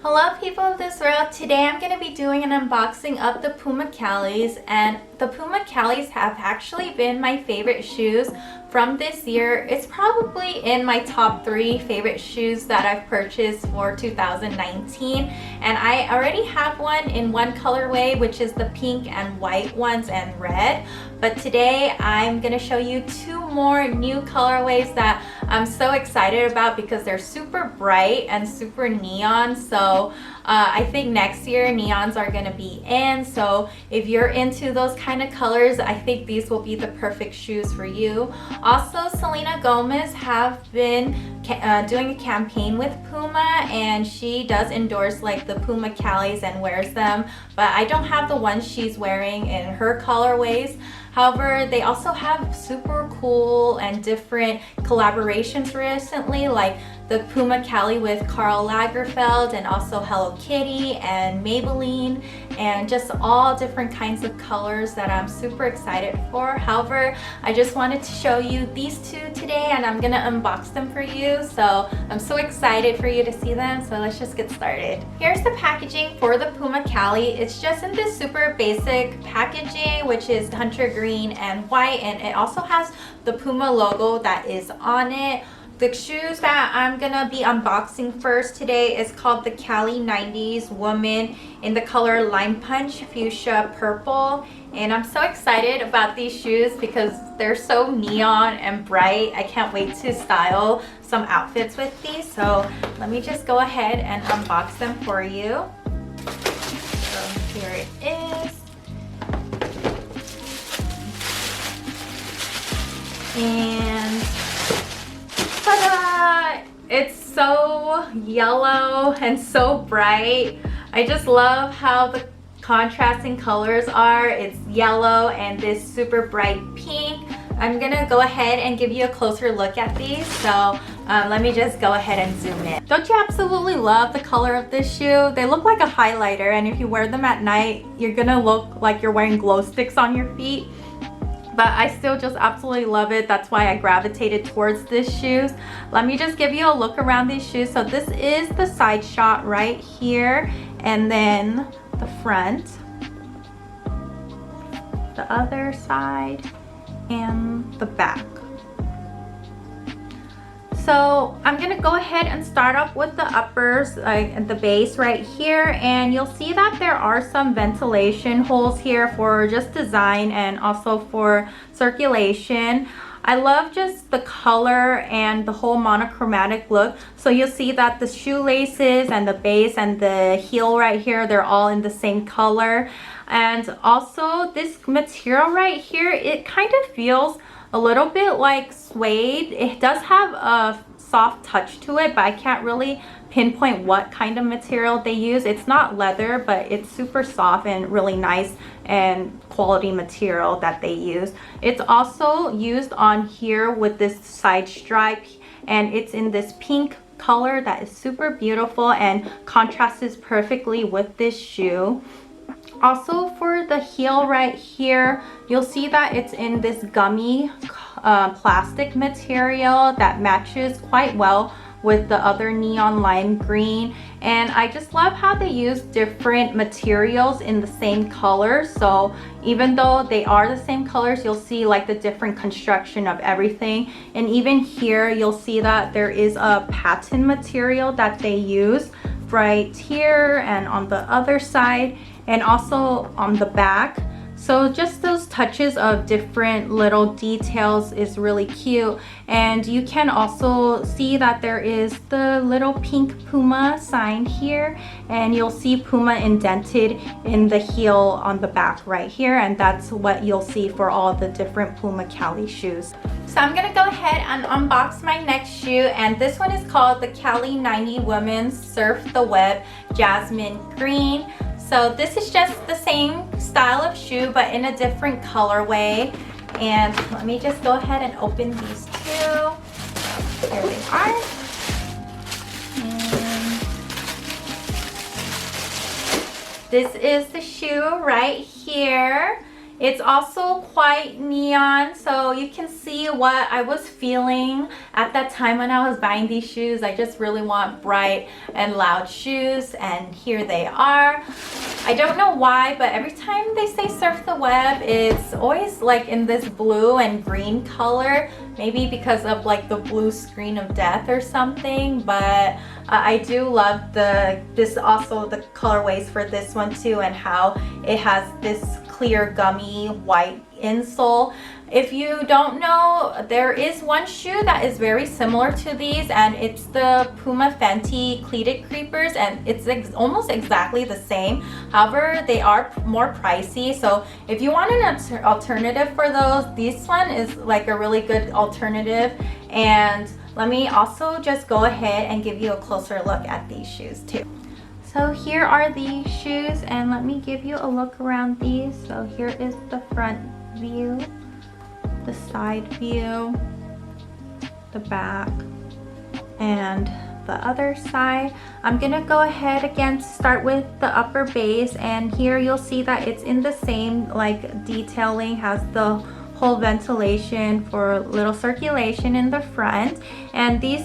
Hello people of this world. Today I'm going to be doing an unboxing of the Puma Calis, and the Puma Calis have actually been my favorite shoes from this year. It's probably in my top 3 favorite shoes that I've purchased for 2019, and I already have one in one colorway, which is the pink and white ones and red. But today I'm going to show you 2 more new colorways that I'm so excited about because they're super bright and super neon. So I think next year neons are going to be in, so if you're into those kind of colors, I think these will be the perfect shoes for you. Also, Selena Gomez have been doing a campaign with Puma, and she does endorse like the Puma Calis and wears them, but I don't have the ones she's wearing in her colorways. However, they also have super cool and different collaborations recently, like the Puma Cali with Karl Lagerfeld and also Hello Kitty and Maybelline, and just all different kinds of colors that I'm super excited for. However, I just wanted to show you these 2 today, and I'm gonna unbox them for you. So I'm so excited for you to see them. So let's just get started. Here's the packaging for the Puma Cali. It's just in this super basic packaging, which is hunter green and white, and it also has the Puma logo that is on it. The shoes that I'm gonna be unboxing first today is called the CALI 90s Woman in the color Lime Punch Fuchsia Purple, and I'm so excited about these shoes because they're so neon and bright. I can't wait to style some outfits with these. So let me just go ahead and unbox them for you. So here it is. And ta-da! It's so yellow and so bright. I just love how the contrasting colors are. It's yellow and this super bright pink. I'm gonna go ahead and give you a closer look at these. So let me just go ahead and zoom in. Don't you absolutely love the color of this shoe? They look like a highlighter, and if you wear them at night, you're gonna look like you're wearing glow sticks on your feet. But I still just absolutely love it. That's why I gravitated towards these shoes. Let me just give you a look around these shoes. So this is the side shot right here, and then the front, the other side, and the back. So I'm gonna go ahead and start off with the uppers, like the base right here, and you'll see that there are some ventilation holes here for just design and also for circulation. I love just the color and the whole monochromatic look. So you'll see that the shoelaces and the base and the heel right here, they're all in the same color. And also this material right here, it kind of feels a little bit like suede. It does have a soft touch to it, but I can't really pinpoint what kind of material they use. It's not leather, but it's super soft and really nice and quality material that they use. It's also used on here with this side stripe, and it's in this pink color that is super beautiful and contrasts perfectly with this shoe. Also, for the heel right here, you'll see that it's in this gummy plastic material that matches quite well with the other neon lime green. And I just love how they use different materials in the same color. So even though they are the same colors, you'll see like the different construction of everything. And even here, you'll see that there is a pattern material that they use right here and on the other side, and also on the back. So just those touches of different little details is really cute. And you can also see that there is the little pink Puma sign here, and you'll see Puma indented in the heel on the back right here, and that's what you'll see for all the different Puma Cali shoes. So I'm gonna go ahead and unbox my next shoe, and this one is called the CALI 90 Women's Surf the Web Jasmine Green. So this is just the same style of shoe but in a different colorway. And let me just go ahead and open these 2. Here they are. And this is the shoe right here. It's also quite neon, so you can see what I was feeling at that time when I was buying these shoes. I just really want bright and loud shoes, and here they are. I don't know why, but every time they say surf the web, it's always like in this blue and green color. Maybe because of like the blue screen of death or something, but I do love this also the colorways for this one too, and how it has this clear gummy white insole. If you don't know, there is one shoe that is very similar to these, and it's the Puma Fenty cleated creepers, and it's almost exactly the same. However, they are more pricey, so if you want an alternative for those, this one is like a really good alternative. And let me also just go ahead and give you a closer look at these shoes too. So here are these shoes, and let me give you a look around these. So here is the front view, the side view, the back, and the other side. I'm gonna go ahead again to start with the upper base, and here you'll see that it's in the same like detailing, has the whole ventilation for little circulation in the front, and these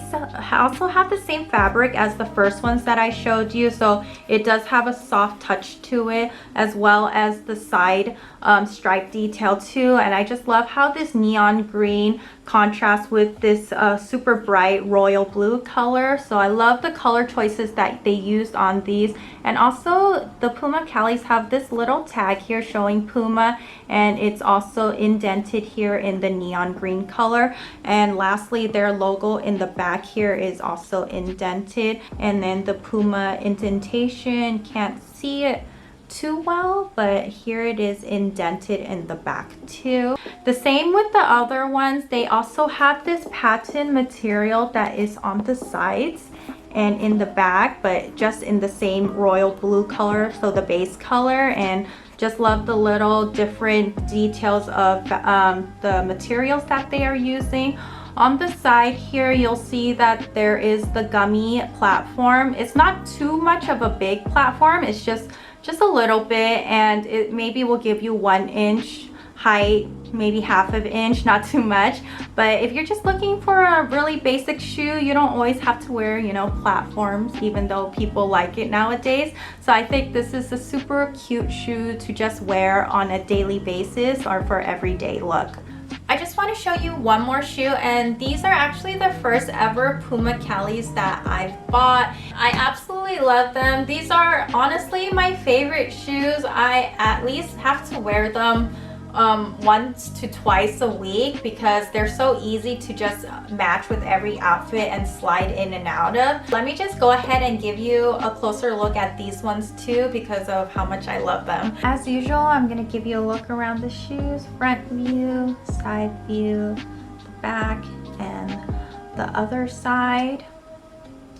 also have the same fabric as the first ones that I showed you, so it does have a soft touch to it, as well as the side stripe detail too. And I just love how this neon green contrasts with this super bright royal blue color. So I love the color choices that they used on these. And also the Puma Calis have this little tag here showing Puma, and it's also indented here in the neon green color. And lastly, their logo in the back here is also indented, and then the Puma indentation, can't see it too well, but here it is indented in the back too. The same with the other ones, they also have this pattern material that is on the sides and in the back, but just in the same royal blue color, so the base color. And just love the little different details of the materials that they are using. On the side here, you'll see that there is the gummy platform. It's not too much of a big platform, it's just a little bit, and it maybe will give you 1 inch height, maybe half of an inch, not too much. But if you're just looking for a really basic shoe, you don't always have to wear, you know, platforms, even though people like it nowadays. So I think this is a super cute shoe to just wear on a daily basis or for everyday look. I just want to show you one more shoe, and these are actually the first ever Puma Calis that I've bought. I absolutely love them. These are honestly my favorite shoes. I at least have to wear them once to twice a week because they're so easy to just match with every outfit and slide in and out of. Let me just go ahead and give you a closer look at these ones too because of how much I love them. As usual, I'm gonna give you a look around the shoes, front view, side view, the back, and the other side.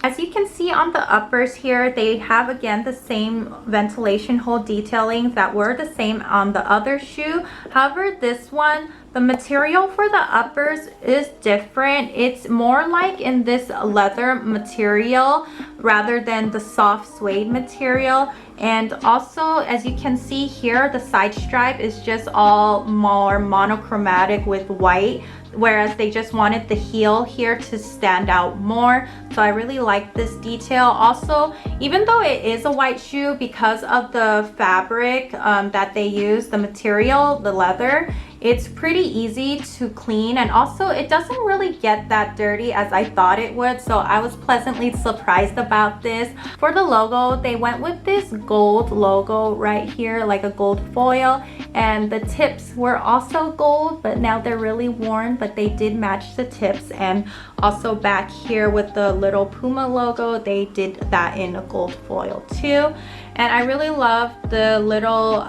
As you can see on the uppers here, they have again the same ventilation hole detailing that were the same on the other shoe. However, this one, the material for the uppers is different. It's more like in this leather material rather than the soft suede material. And also, as you can see here, the side stripe is just all more monochromatic with white, whereas they just wanted the heel here to stand out more. So I really like this detail. Also, even though it is a white shoe, because of the fabric that they use, the material, the leather, it's pretty easy to clean, and also it doesn't really get that dirty as I thought it would. So I was pleasantly surprised about this. For the logo, they went with this gold logo right here, like a gold foil, and the tips were also gold, but now they're really worn, but they did match the tips. And also back here with the little Puma logo, they did that in a gold foil too. And I really love the little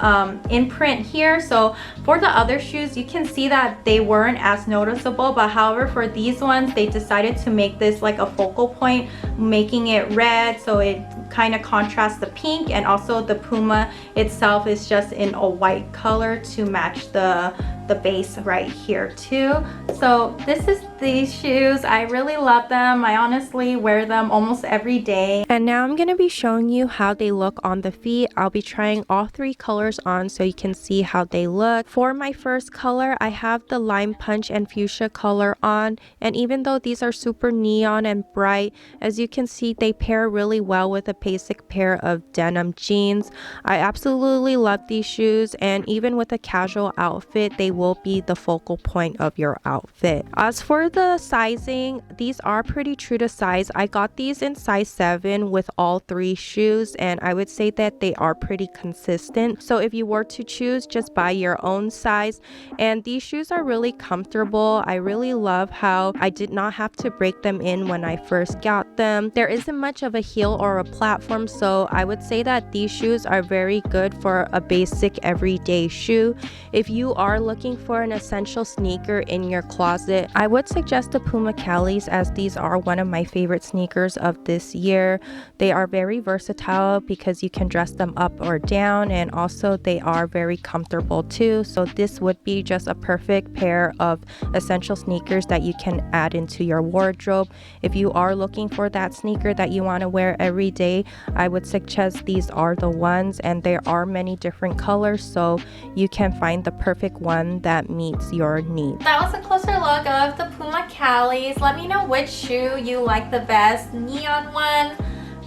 imprint here. So for the other shoes, you can see that they weren't as noticeable, but however for these ones, they decided to make this like a focal point, making it red, so it kind of contrasts the pink, and also the Puma itself is just in a white color to match the the base right here too. So this is these shoes. I really love them. I honestly wear them almost every day. And now I'm going to be showing you how they look on the feet. I'll be trying all 3 colors on so you can see how they look. For my first color, I have the lime punch and fuchsia color on, and even though these are super neon and bright, as you can see, they pair really well with a basic pair of denim jeans. I absolutely love these shoes, and even with a casual outfit, they will be the focal point of your outfit. As for the sizing, these are pretty true to size. I got these in size 7 with all 3 shoes, and I would say that they are pretty consistent. So if you were to choose, just buy your own size. And these shoes are really comfortable. I really love how I did not have to break them in when I first got them. There isn't much of a heel or a platform, so I would say that these shoes are very good for a basic everyday shoe. If you are looking for an essential sneaker in your closet, I would suggest the Puma Calis, as these are one of my favorite sneakers of this year. They are very versatile because you can dress them up or down, and also they are very comfortable too. So this would be just a perfect pair of essential sneakers that you can add into your wardrobe. If you are looking for that sneaker that you want to wear every day, I would suggest these are the ones, and there are many different colors, so you can find the perfect one that meets your needs. That was a closer look of the Puma Calis. Let me know which shoe you like the best. Neon one,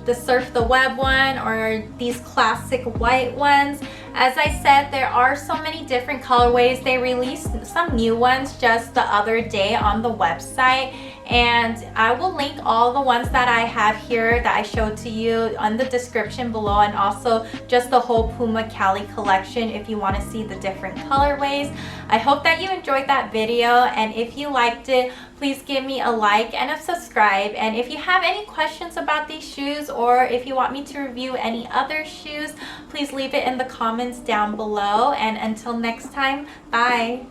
the surf the web one, or these classic white ones. As I said, there are so many different colorways. They released some new ones just the other day on the website, and I will link all the ones that I have here that I showed to you on the description below, and also just the whole Puma Cali collection if you want to see the different colorways. I hope that you enjoyed that video, and if you liked it, please give me a like and a subscribe. And if you have any questions about these shoes, or if you want me to review any other shoes, please leave it in the comments down below. And until next time, bye.